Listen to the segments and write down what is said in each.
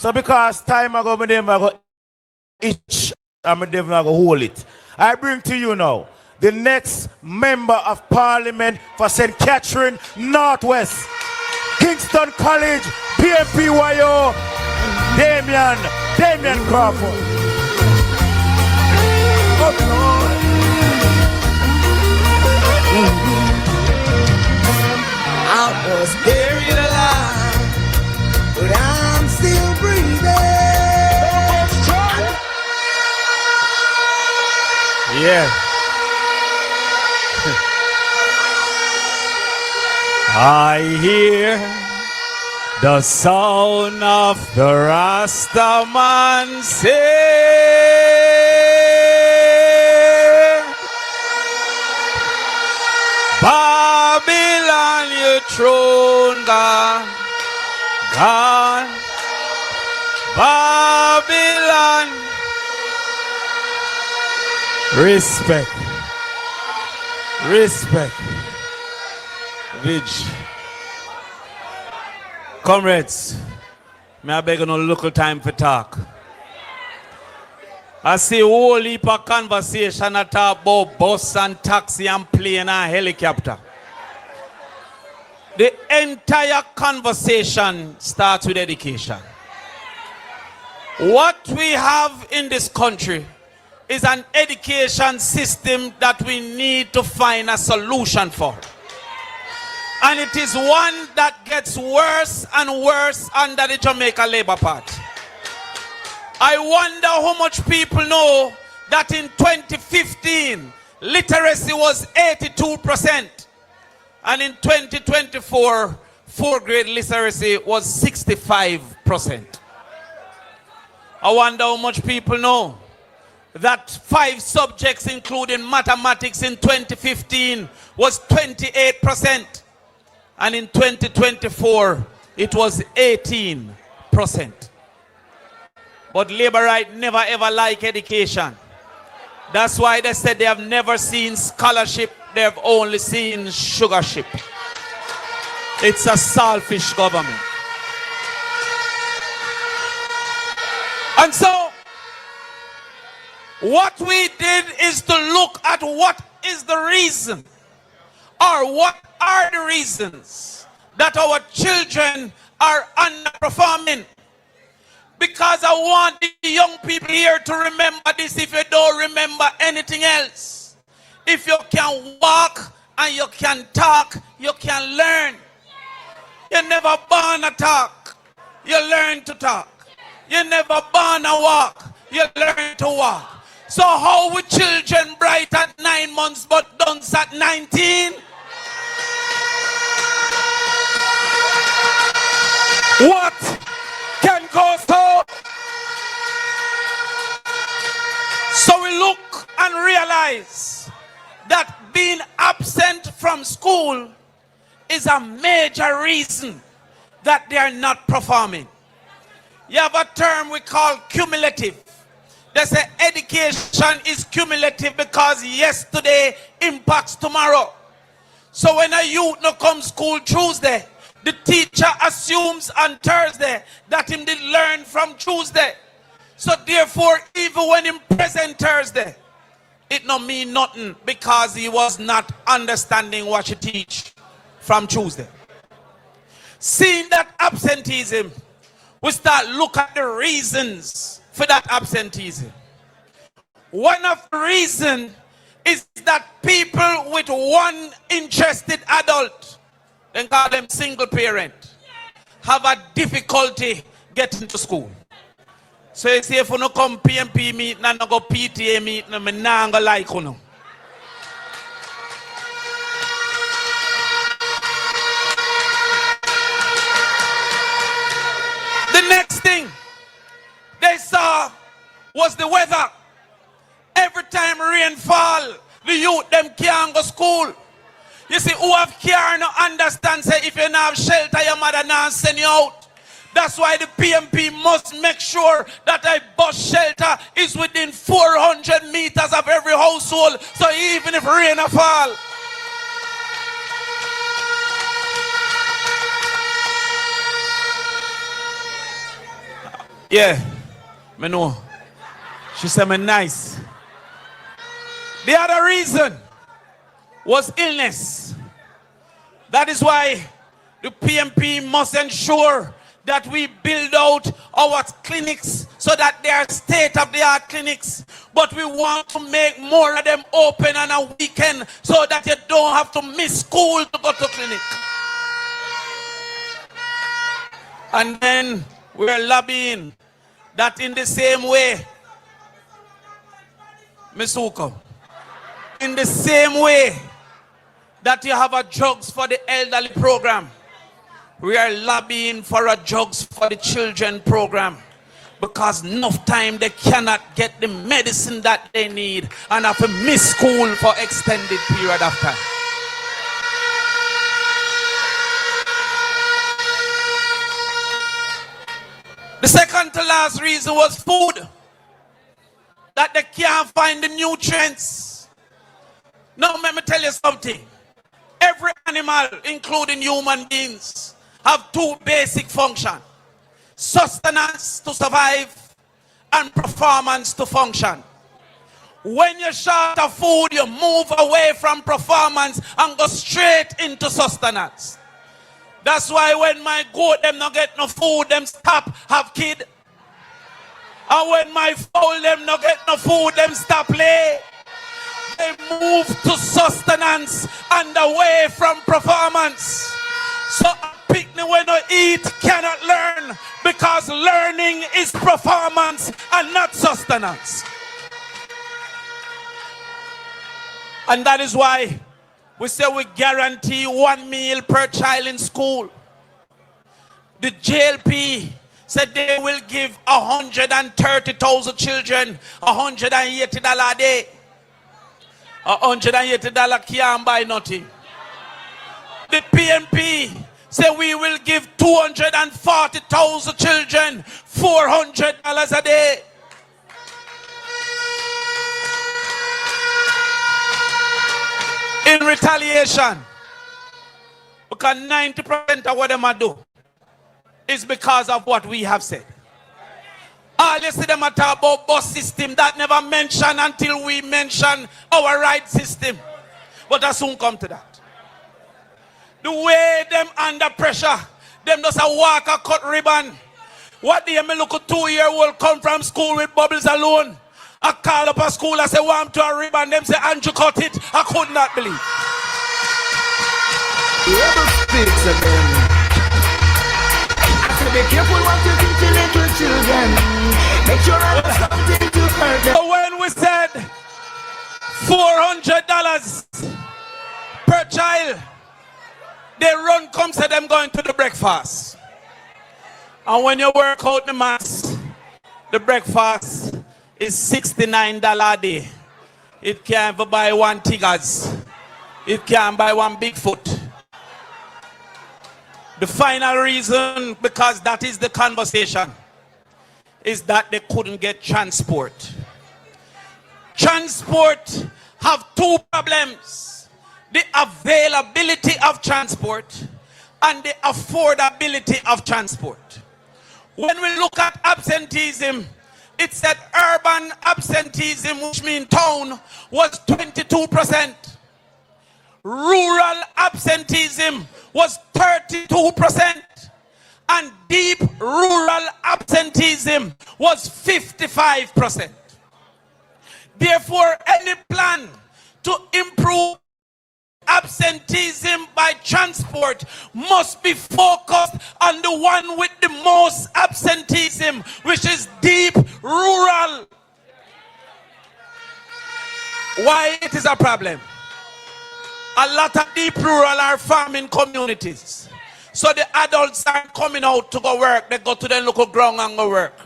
So because time ago, I go itch and I go hold it. I bring to you now the next member of parliament for St. Catherine Northwest, Kingston College, PNP YO, Damian Crawford. I was buried alive, but I'm still breathing. Yeah. I hear the sound of the Rastaman say, Babylon, your throne gone, gone. Babylon. Respect. Respect. Vidge. Comrades, may I beg no local time for talk. I see a whole heap of conversation at about bus and taxi and plane and helicopter. The entire conversation starts with education. What we have in this country is an education system that we need to find a solution for. And it is one that gets worse and worse under the Jamaica Labour Party. I wonder how much people know that in 2015, literacy was 82%. And in 2024, fourth grade literacy was 65%. I wonder how much people know that 5 subjects, including mathematics in 2015, was 28%. And in 2024, it was 18%. But Labour right never ever like education. That's why they said they have never seen scholarship, they have only seen sugarship. It's a selfish government. And so, what we did is to look at what is the reason, or what are the reasons that our children are underperforming. Because I want the young people here to remember this if you don't remember anything else. If you can walk and you can talk, you can learn. You never born to talk, you learn to talk. You never born to walk, you learn to walk. So how would children bright at 9 months but dunce at 19? What can go so? So we look and realize that being absent from school is a major reason that they are not performing. You have a term we call cumulative. They say education is cumulative because yesterday impacts tomorrow. So when a youth no come school Tuesday, the teacher assumes on Thursday that him did learn from Tuesday. So therefore, even when him present Thursday, it no mean nothing because he was not understanding what she teach from Tuesday. Seeing that absenteeism, we start look at the reasons for that absenteeism. One of the reasons is that people with one interested adult, then call them single parent, have a difficulty getting to school. So you see if you no come PNP meeting and no go PTA meeting, I not go like you know. The next thing they saw was the weather. Every time rain fall, the youth them can't go school. You see, who have care no understand say if you don't have shelter, your mother not send you out. That's why the PNP must make sure that a bus shelter is within 400 meters of every household. So even if rain fall. Yeah, me know. She said me nice. The other reason was illness. That is why the PNP must ensure that we build out our clinics so that they are state-of-the-art clinics. But we want to make more of them open on a weekend so that you don't have to miss school to go to clinic. And then we're lobbying that in the same way, Ms. Uko, in the same way that you have a drugs for the elderly program, we are lobbying for a drugs for the children program, because enough time they cannot get the medicine that they need and have to miss school for extended period of time. The second to last reason was food. That they can't find the nutrients. Now let me tell you something. Every animal, including human beings, have two basic functions. Sustenance to survive and performance to function. When you're short of food, you move away from performance and go straight into sustenance. That's why when my goat them not get no food, them stop have kid. And when my fowl them not get no food, them stop play. They move to sustenance and away from performance. So a picnic when you eat cannot learn, because learning is performance and not sustenance. And that is why we say we guarantee 1 meal per child in school. The JLP said they will give 130,000 children $180 a day. $180 can't buy nothing. The PNP said we will give 240,000 children $400 a day. In retaliation, because 90% of what they do is because of what we have said. All you see them talk about bus system that never mentioned until we mention our right system. But I soon come to that. The way them under pressure, them just a walk a cut ribbon. What do you mean look a 2-year-old come from school with bubbles alone? I call up a school, I say, want to a ribbon. Them say, Andrew cut it. I could not believe. Whoever speaks again. I say, be careful what you teach the little children. Make sure I have something to hurt them. So when we said $400 per child, they run come say them going to the breakfast. And when you work out the maths, the breakfast is $69 a day. It can't even buy one Tigers. It can't buy one Bigfoot. The final reason, because that is the conversation, is that they couldn't get transport. Transport have two problems: the availability of transport and the affordability of transport. When we look at absenteeism, it said urban absenteeism, which means town, was 22%. Rural absenteeism was 32%. And deep rural absenteeism was 55%. Therefore, any plan to improve absenteeism by transport must be focused on the one with the most absenteeism, which is deep rural. Why it is a problem? A lot of deep rural are farming communities. So the adults aren't coming out to go work. They go to the local ground and go work.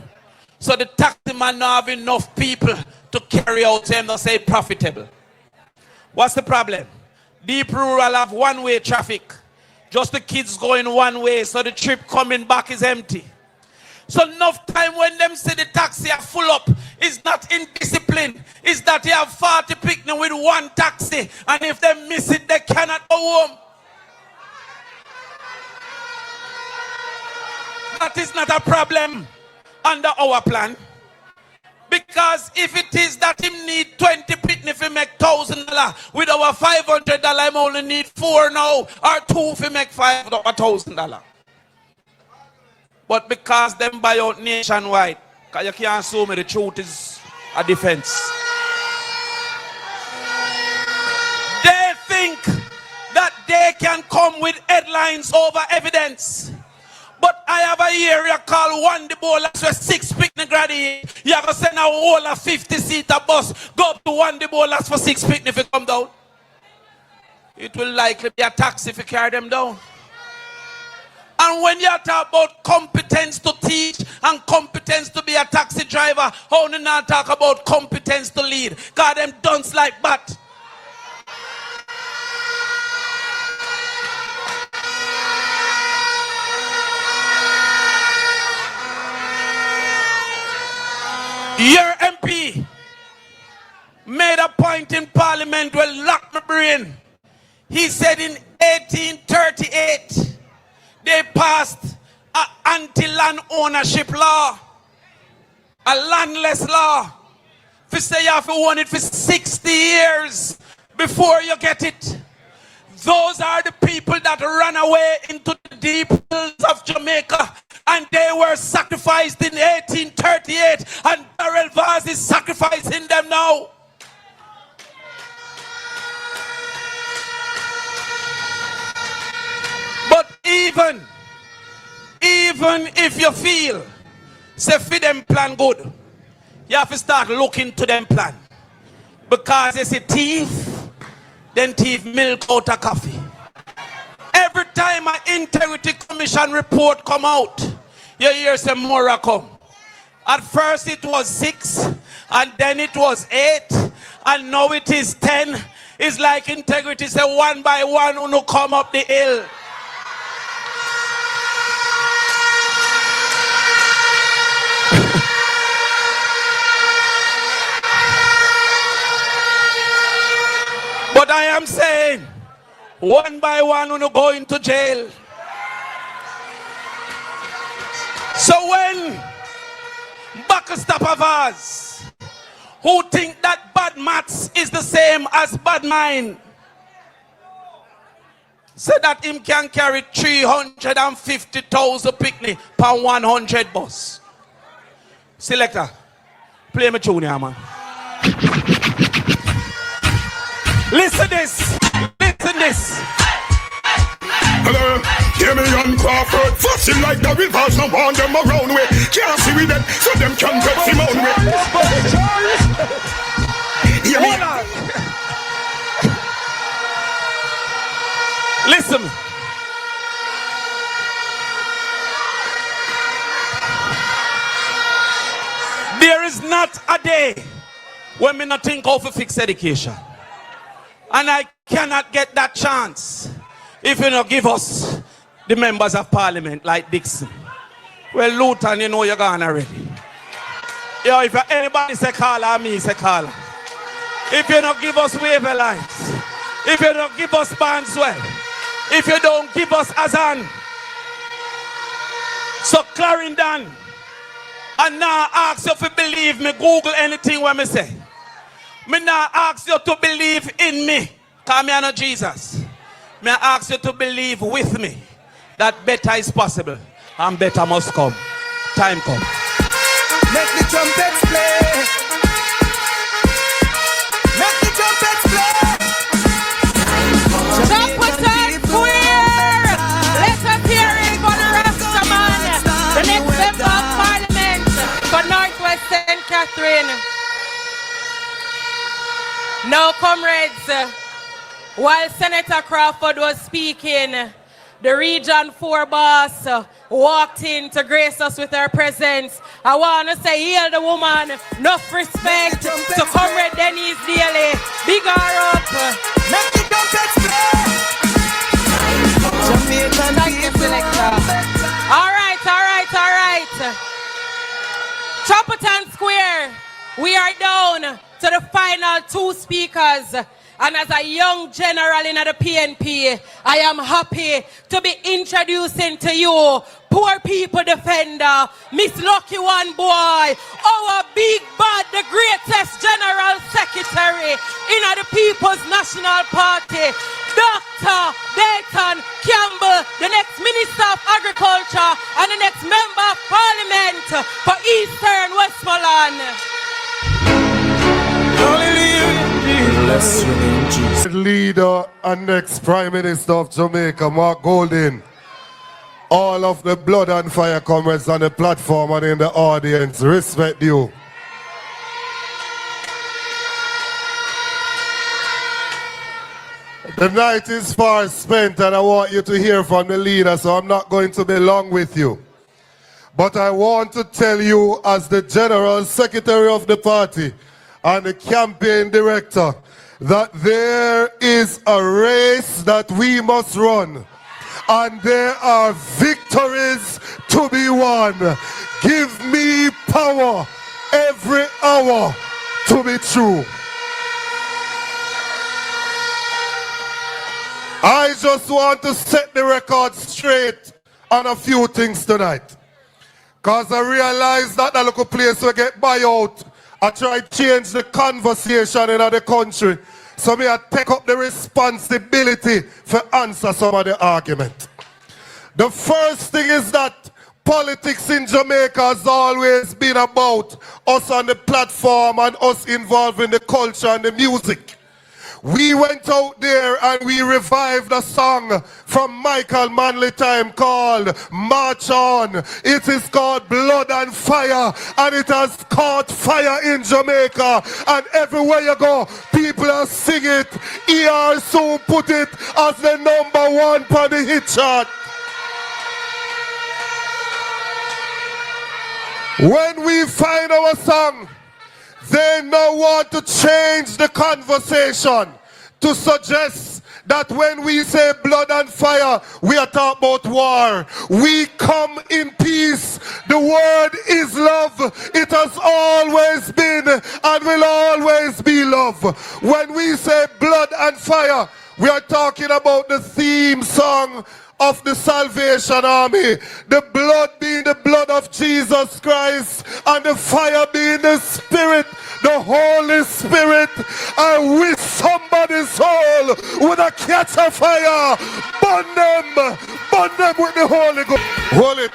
So the taxi man not have enough people to carry out them to say profitable. What's the problem? Deep rural have one-way traffic. Just the kids going one way, so the trip coming back is empty. So enough time when them see the taxi are full up, is not indiscipline. Is that you have 40 picnic with one taxi, and if they miss it, they cannot go home. That is not a problem under our plan. Because if it is that him need 20 pitney if he make $1,000, with our $500 him only need 4 now, or 2 if he make $1,000. But because them buy out nationwide, because you can't assume the truth is a defense. They think that they can come with headlines over evidence. But I have a area called One the Bowlers where 6 picnic graduates. You have to send a whole 50-seater bus, go up to One the Bowlers for 6 picnic if you come down. It will likely be a taxi if you carry them down. And when you talk about competence to teach and competence to be a taxi driver, how do you not talk about competence to lead? God, them dunce like that. Your MP made a point in Parliament where locked my brain. He said in 1838 they passed an anti-land ownership law, a landless law. If you say you have to own it for 60 years before you get it. Those are the people that ran away into the deep hills of Jamaica, and they were sacrificed in 1838, and Darrell Vaz is sacrificing them now. But even if you feel, say for them plan good, you have to start looking to them plan. Because they say thief, then thief milk out of coffee. Every time an integrity commission report come out, you hear some more come. At first it was 6, and then it was 8, and now it is 10. It's like integrity say one by one who come up the hill. But I am saying, one by one who go into jail. So when backstop of us who think that bad maths is the same as bad mind, say that him can carry 350,000 picnic per 100 bus. Selector, play me tune here, man. Listen this. Listen this. Hello, hear me on Crawford. Fussing like the rivers, no want them around way. Can't see with them, so them can get him on way. Hear me. Listen. There is not a day when me not think of to fix education. And I cannot get that chance if you don't give us the members of parliament like Dixon. Well, Luton, you know you're gone already. Yo, if anybody say caller, me say caller. If you don't give us waiver lines, if you don't give us Barnswell, if you don't give us Azan, so Clarendon, and now ask you to believe me, Google anything when me say. Me now ask you to believe in me, because me know Jesus. Me ask you to believe with me that better is possible and better must come. Time come. Make the trumpets play. Make the trumpets play. Trumpeters square. Let us hear it for the Rastaman, the next member of parliament for Northwest St. Catherine. Now, comrades, while Senator Crawford was speaking, the Region 4 boss walked in to grace us with her presence. I want to say, hail the woman, enough respect to Comrade Denise Daly. Big her up. Make the trumpets play. Jamaican Thank you, Selector. All right. Trumpeton Square, we are down to the final 2 speakers. And as a young general in the PNP, I am happy to be introducing to you Poor People Defender, Miss Lucky One Boy, our big bad, the greatest General Secretary in the People's National Party, Dr. Dayton Campbell, the next Minister of Agriculture and the next Member of Parliament for Eastern Westmoreland. Bless your name, Jesus. Leader and next Prime Minister of Jamaica, Mark Golding. All of the blood and fire comrades on the platform and in the audience, respect you. The night is far spent and I want you to hear from the leader, so I'm not going to be long with you. But I want to tell you, as the General Secretary of the party and the campaign director, that there is a race that we must run. And there are victories to be won. Give me power every hour to be true. I just want to set the record straight on a few things tonight. Because I realize that the local place will get buyout. I try to change the conversation in the country. So me I take up the responsibility for answer some of the argument. The first thing is that politics in Jamaica has always been about us on the platform and us involved in the culture and the music. We went out there and we revived a song from Michael Manley time called March On. It is called Blood and Fire, and it has caught fire in Jamaica. And everywhere you go, people are singing it. ER soon put it as the #1 on the hit chart. When we find our song, they now want to change the conversation to suggest that when we say blood and fire, we are talking about war. We come in peace. The word is love. It has always been and will always be love. When we say blood and fire, we are talking about the theme song of the Salvation Army. The blood being the blood of Jesus Christ and the fire being the Spirit, the Holy Spirit. I wish somebody's soul would have catch a fire. Burn them with the Holy Ghost. Hold it.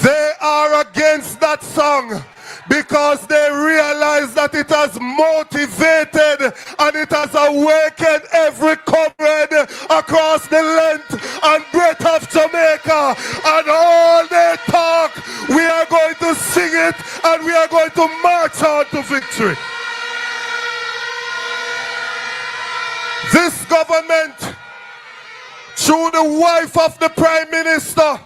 They are against that song because they realize that it has motivated and it has awakened every comrade across the length and breadth of Jamaica. And all they talk, we are going to sing it and we are going to march on to victory. This government, through the wife of the Prime Minister,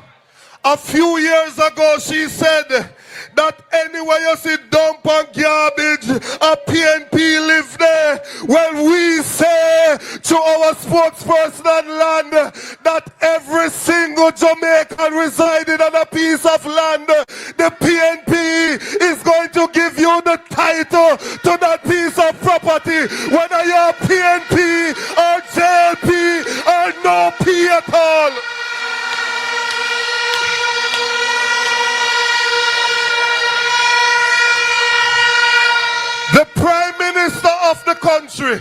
a few years ago she said that anywhere you see dump and garbage, a PNP live there. Well, we say to our spokesperson and land that every single Jamaican residing on a piece of land, the PNP is going to give you the title to that piece of property, whether you're PNP or JLP or no P at all. The Prime Minister of the country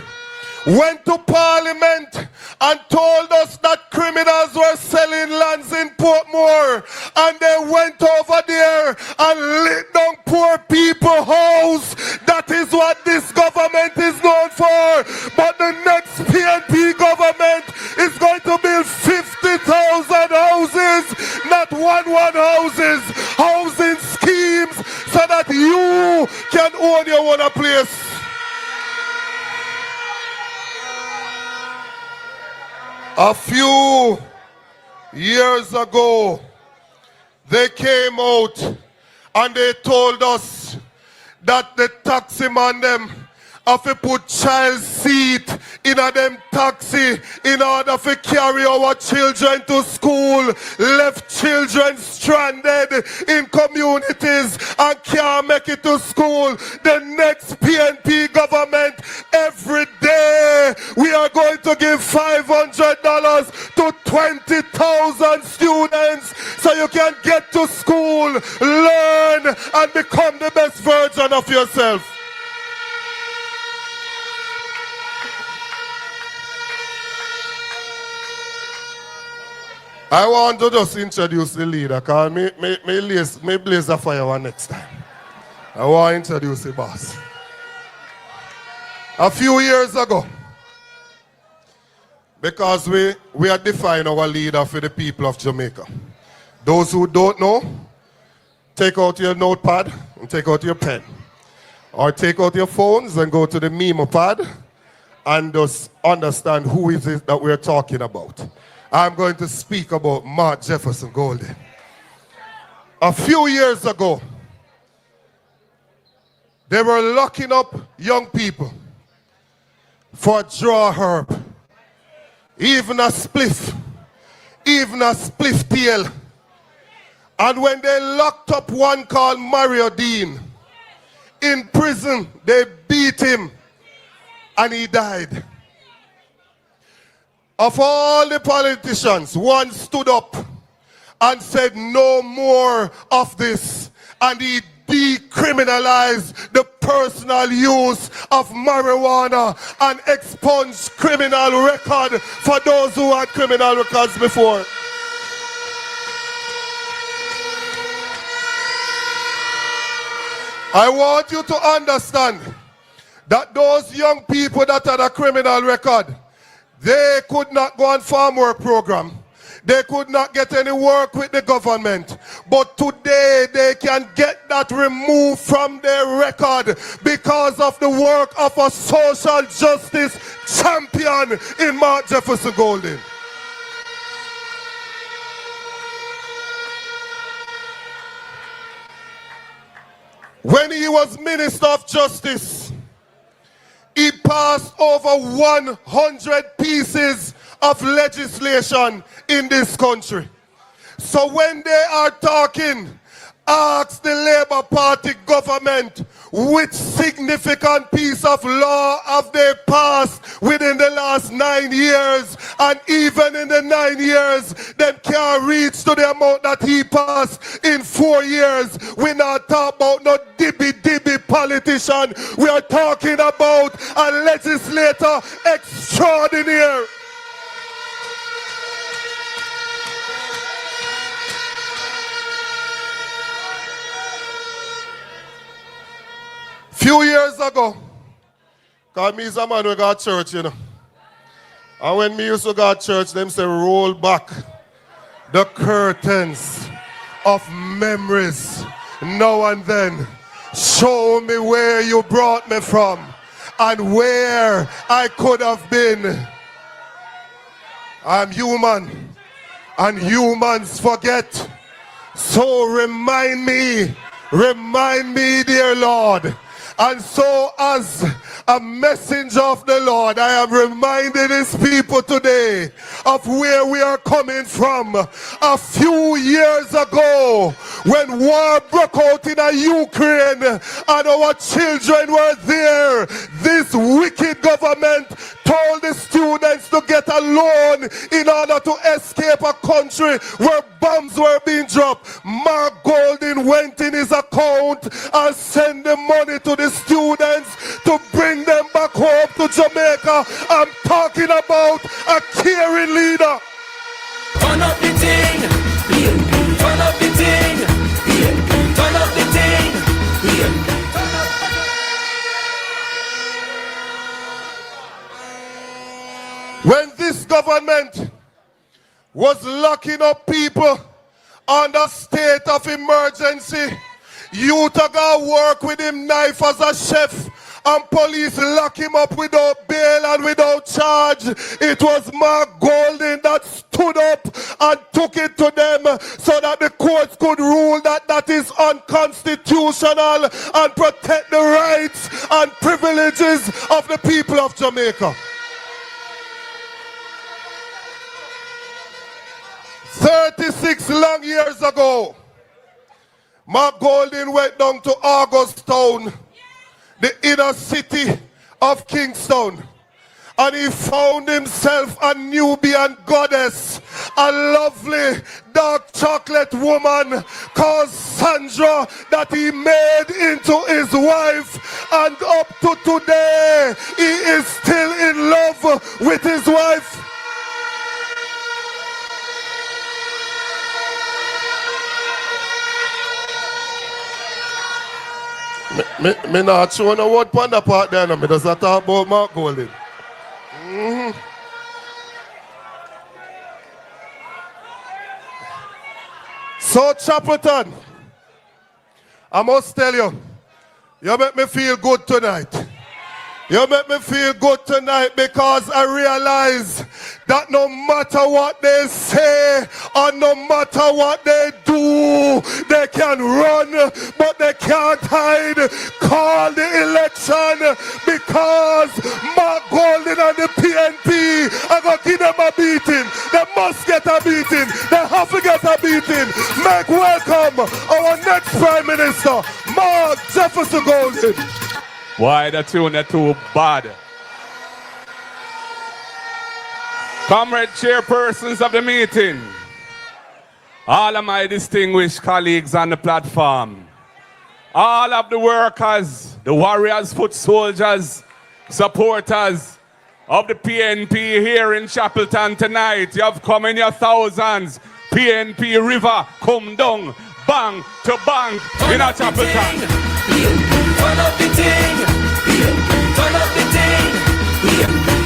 went to Parliament and told us that criminals were selling lands in Portmore, and they went over there and lit down poor people's house. That is what this government is known for. But the next PNP government is going to build 50,000 houses, not one houses, housing schemes, so that you can own your own place. A few years ago, they came out and they told us that the taxi man them have to put child seat in a them taxi in order to carry our children to school, left children stranded in communities and can't make it to school. The next PNP government, every day we are going to give $500 to 20,000 students so you can get to school, learn, and become the best version of yourself. I want to just introduce the leader, because me blaze the fire one next time. I want to introduce the boss. A few years ago, because we are defining our leader for the people of Jamaica. Those who don't know, take out your notepad and take out your pen. Or take out your phones and go to the memo pad and just understand who is it that we're talking about. I'm going to speak about Mark Jefferson Golden. A few years ago, they were locking up young people for draw herb, even a spliff tail. And when they locked up one called Mario Dean in prison, they beat him and he died. Of all the politicians, one stood up and said no more of this, and he decriminalized the personal use of marijuana and expunged criminal record for those who had criminal records before. I want you to understand that those young people that had a criminal record, they could not go on farm work program. They could not get any work with the government. But today they can get that removed from their record because of the work of a social justice champion in Mark Jefferson Golden. When he was Minister of Justice, he passed over 100 pieces of legislation in this country. So when they are talking, ask the Labour Party government which significant piece of law have they passed within the last 9 years, and even in the 9 years them can't reach to the amount that he passed in 4 years. We're not talking about no dibby politician. We are talking about a legislator extraordinary. Few years ago, because me is a man who got church, you know. And when me used to go to church, them say roll back the curtains of memories now and then. Show me where you brought me from and where I could have been. I'm human and humans forget. So remind me, dear Lord. And so as a messenger of the Lord, I am reminding his people today of where we are coming from. A few years ago, when war broke out in Ukraine and our children were there, this wicked government told the students to get a loan in order to escape a country where bombs were being dropped. Mark Golden went in his account and sent the money to the students to bring them back home to Jamaica. I'm talking about a caring leader. Turn up the thing, PNP. Turn up the thing, PNP. Turn up the thing, PNP. When this government was locking up people under state of emergency, youth got work with him knife as a chef, and police lock him up without bail and without charge. It was Mark Golden that stood up and took it to them so that the courts could rule that that is unconstitutional and protect the rights and privileges of the people of Jamaica. 36 long years ago, Mark Golding went down to Augustown, the inner city of Kingston, and he found himself a Nubian goddess, a lovely dark chocolate woman called Sandra that he made into his wife, and up to today he is still in love with his wife. Me not show no word on the part there, no. Me just talk about Mark Golding. So, Chapelton, I must tell you, you make me feel good tonight. You make me feel good tonight because I realize that no matter what they say or no matter what they do, they can run, but they can't hide. Call the election because Mark Golding and the PNP are going to give them a beating. They must get a beating. They have to get a beating. Make welcome our next Prime Minister, Mark Jefferson Golding. Why the tune are too bad? Comrade chairpersons of the meeting, all of my distinguished colleagues on the platform, all of the workers, the warriors, foot soldiers, supporters of the PNP here in Chapelton tonight, you have come in your thousands. PNP River, come down, bang to bang in a Chapelton. Turn up the thing, turn up the thing,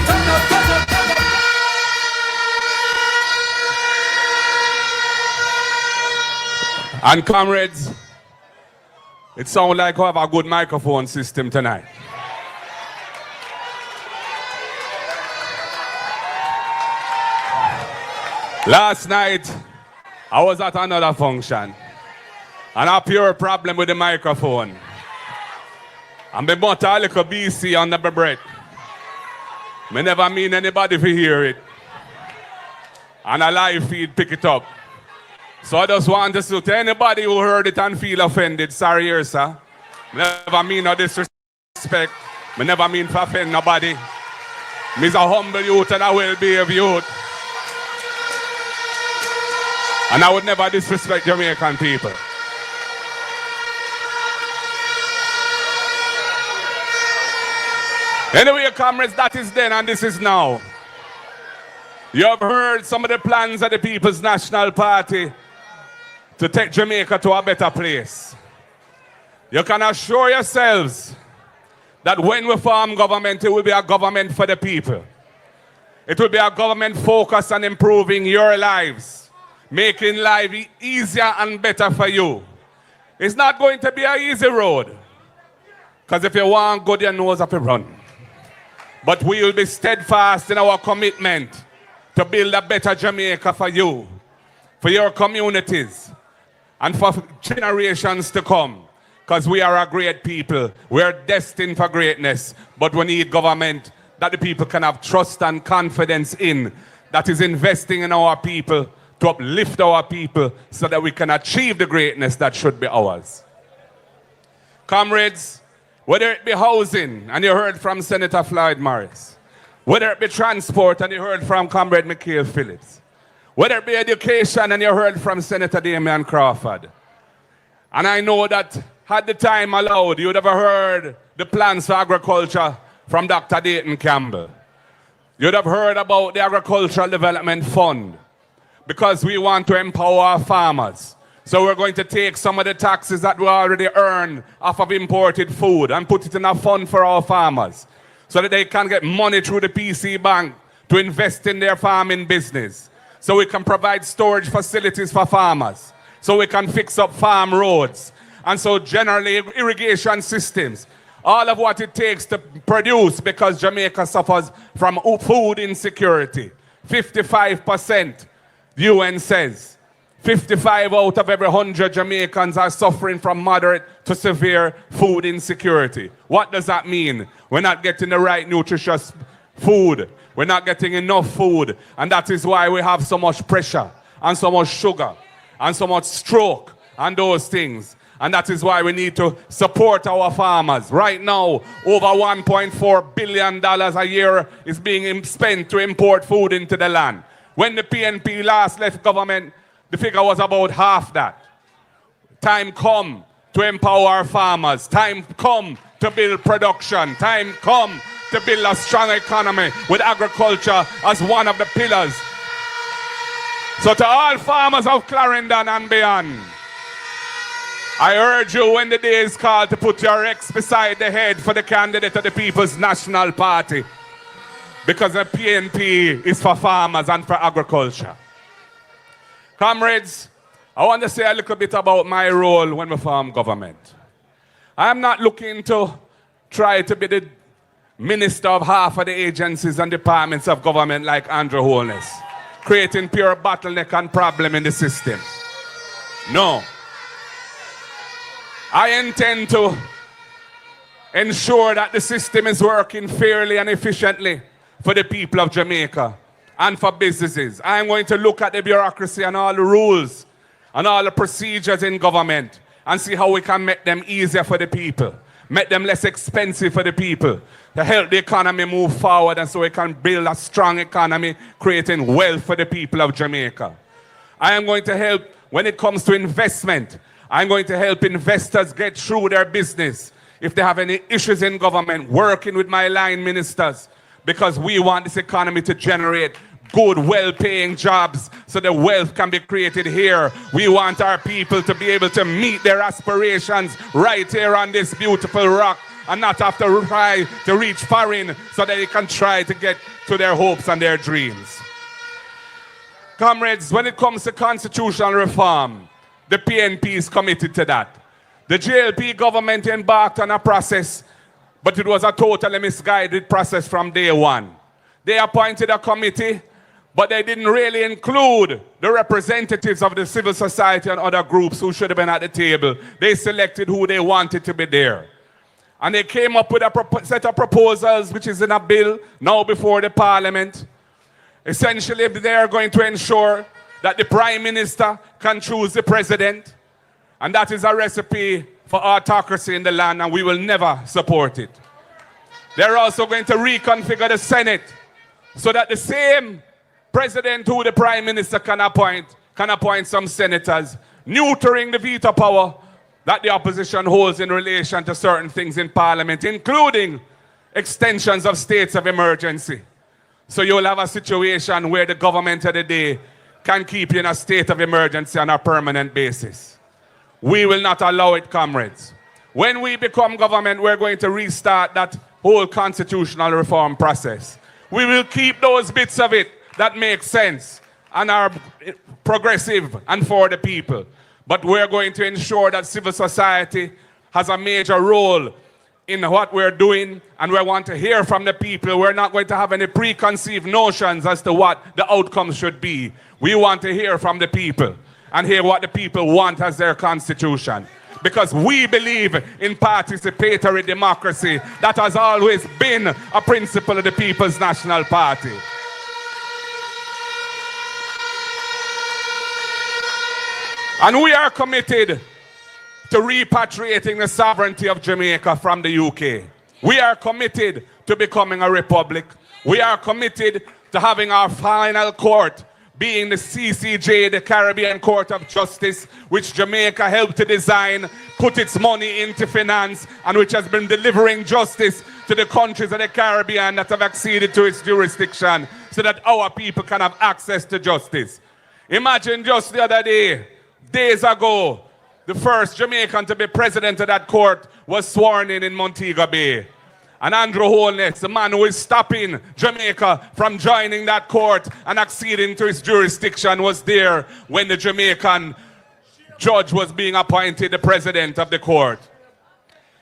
turn up, turn up, turn up. And comrades, it sounds like we have a good microphone system tonight. Last night, I was at another function, and I pure problem with the microphone. And me bought a little BC under my breath. Me never mean anybody to hear it. And a live feed pick it up. So I just want to say to anybody who heard it and feel offended, sorry here, sir. Me never mean no disrespect. Me never mean to offend nobody. Me's a humble youth and a well-behaved youth. And I would never disrespect Jamaican people. Anyway, comrades, that is then and this is now. You have heard some of the plans of the People's National Party to take Jamaica to a better place. You can assure yourselves that when we form government, it will be a government for the people. It will be a government focused on improving your lives, making life easier and better for you. It's not going to be an easy road, because if you want good, you know how to run. But we will be steadfast in our commitment to build a better Jamaica for you, for your communities, and for generations to come. Because we are a great people. We are destined for greatness. But we need government that the people can have trust and confidence in, that is investing in our people to uplift our people so that we can achieve the greatness that should be ours. Comrades, whether it be housing, and you heard from Senator Floyd Morris, whether it be transport, and you heard from Comrade Mikhail Phillips, whether it be education, and you heard from Senator Damian Crawford. And I know that had the time allowed, you would have heard the plans for agriculture from Dr. Dayton Campbell. You'd have heard about the Agricultural Development Fund, because we want to empower our farmers. So we're going to take some of the taxes that we already earn off of imported food and put it in a fund for our farmers so that they can get money through the PC Bank to invest in their farming business. So we can provide storage facilities for farmers. So we can fix up farm roads. And so generally irrigation systems. All of what it takes to produce, because Jamaica suffers from food insecurity. 55%, the UN says. 55 out of every 100 Jamaicans are suffering from moderate to severe food insecurity. What does that mean? We're not getting the right nutritious food. We're not getting enough food. And that is why we have so much pressure and so much sugar and so much stroke and those things. And that is why we need to support our farmers. Right now, over $1.4 billion a year is being spent to import food into the land. When the PNP last left government, the figure was about half that. Time come to empower our farmers. Time come to build production. Time come to build a strong economy with agriculture as one of the pillars. So to all farmers of Clarendon and beyond, I urge you when the day is called to put your X beside the head for the candidate of the People's National Party. Because the PNP is for farmers and for agriculture. Comrades, I want to say a little bit about my role when we form government. I am not looking to try to be the minister of half of the agencies and departments of government like Andrew Holness, creating pure bottleneck and problem in the system. No. I intend to ensure that the system is working fairly and efficiently for the people of Jamaica and for businesses. I'm going to look at the bureaucracy and all the rules and all the procedures in government and see how we can make them easier for the people, make them less expensive for the people, to help the economy move forward and so we can build a strong economy, creating wealth for the people of Jamaica. I am going to help when it comes to investment. I'm going to help investors get through their business. If they have any issues in government, working with my line ministers, because we want this economy to generate good, well-paying jobs so the wealth can be created here. We want our people to be able to meet their aspirations right here on this beautiful rock and not have to try to reach foreign so that they can try to get to their hopes and their dreams. Comrades, when it comes to constitutional reform, the PNP is committed to that. The JLP government embarked on a process, but it was a totally misguided process from day one. They appointed a committee, but they didn't really include the representatives of the civil society and other groups who should have been at the table. They selected who they wanted to be there. And they came up with a set of proposals, which is in a bill now before the Parliament. Essentially, they are going to ensure that the Prime Minister can choose the President. And that is a recipe for autocracy in the land, and we will never support it. They're also going to reconfigure the Senate so that the same President who the Prime Minister can appoint some senators, neutering the veto power that the opposition holds in relation to certain things in Parliament, including extensions of states of emergency. So you'll have a situation where the government of the day can keep you in a state of emergency on a permanent basis. We will not allow it, comrades. When we become government, we're going to restart that whole constitutional reform process. We will keep those bits of it that make sense and are progressive and for the people. But we're going to ensure that civil society has a major role in what we're doing, and we want to hear from the people. We're not going to have any preconceived notions as to what the outcome should be. We want to hear from the people and hear what the people want as their constitution. Because we believe in participatory democracy. That has always been a principle of the People's National Party. And we are committed to repatriating the sovereignty of Jamaica from the UK. We are committed to becoming a republic. We are committed to having our final court being the CCJ, the Caribbean Court of Justice, which Jamaica helped to design, put its money into finance, and which has been delivering justice to the countries of the Caribbean that have acceded to its jurisdiction so that our people can have access to justice. Imagine just the other day, days ago, the first Jamaican to be president of that court was sworn in Montego Bay. And Andrew Holness, the man who is stopping Jamaica from joining that court and acceding to its jurisdiction, was there when the Jamaican judge was being appointed the president of the court.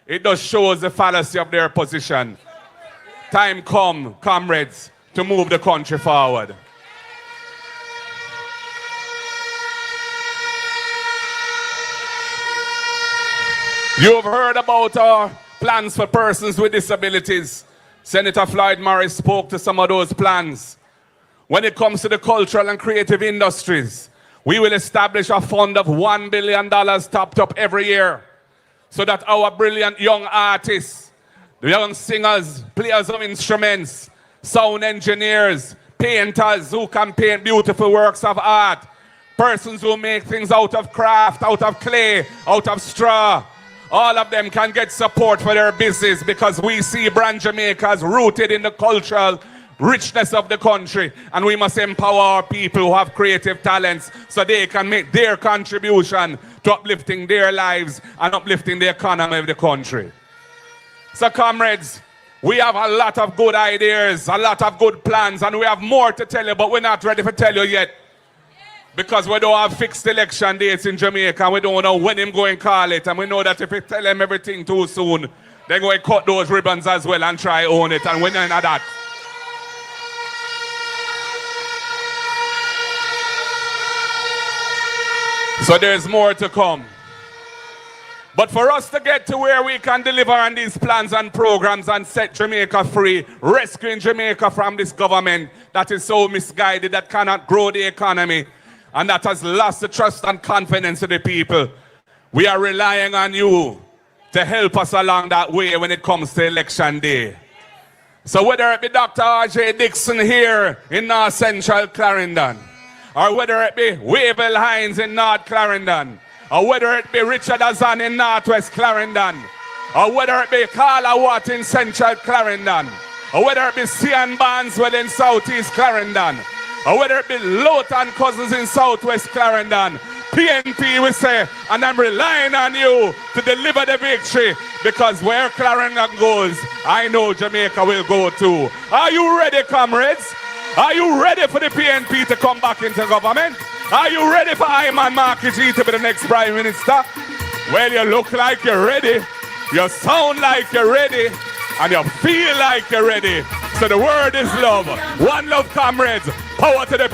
It just shows the fallacy of their position. Time come, comrades, to move the country forward. You've heard about our plans for persons with disabilities. Senator Floyd Morris spoke to some of those plans. When it comes to the cultural and creative industries, We will establish a fund of $1 billion topped up every year so that our brilliant young artists, the young singers, players of instruments, sound engineers, painters who can paint beautiful works of art, persons who make things out of craft, out of clay, out of straw, all of them can get support for their business because we see Brand Jamaica as rooted in the cultural richness of the country, and we must empower our people who have creative talents so they can make their contribution to uplifting their lives and uplifting the economy of the country. So comrades, we have a lot of good ideas, a lot of good plans, and we have more to tell you, but we're not ready to tell you yet. Because we don't have fixed election dates in Jamaica, and we don't know when him going to call it, and we know that if we tell them everything too soon, they're going to cut those ribbons as well and try own it, and we're none of that. So there's more to come. But for us to get to where we can deliver on these plans and programs and set Jamaica free, rescuing Jamaica from this government that is so misguided, that cannot grow the economy, and that has lost the trust and confidence of the people, we are relying on you to help us along that way when it comes to election day. So whether it be Dr. R.J. Dixon here in North Central Clarendon, or whether it be Wavell Hines in North Clarendon, or whether it be Richard Azan in Northwest Clarendon, or whether it be Carla Watt in Central Clarendon, or whether it be Cian Barneswell in Southeast Clarendon, or whether it be Lowton Cousins in Southwest Clarendon, PNP we say, and I'm relying on you to deliver the victory, because where Clarendon goes, I know Jamaica will go too. Are you ready, comrades? Are you ready for the PNP to come back into government? Are you ready for Ayman Marky G to be the next Prime Minister? Well, you look like you're ready, you sound like you're ready, and you feel like you're ready. So the word is love. One love, comrades. Power to the people.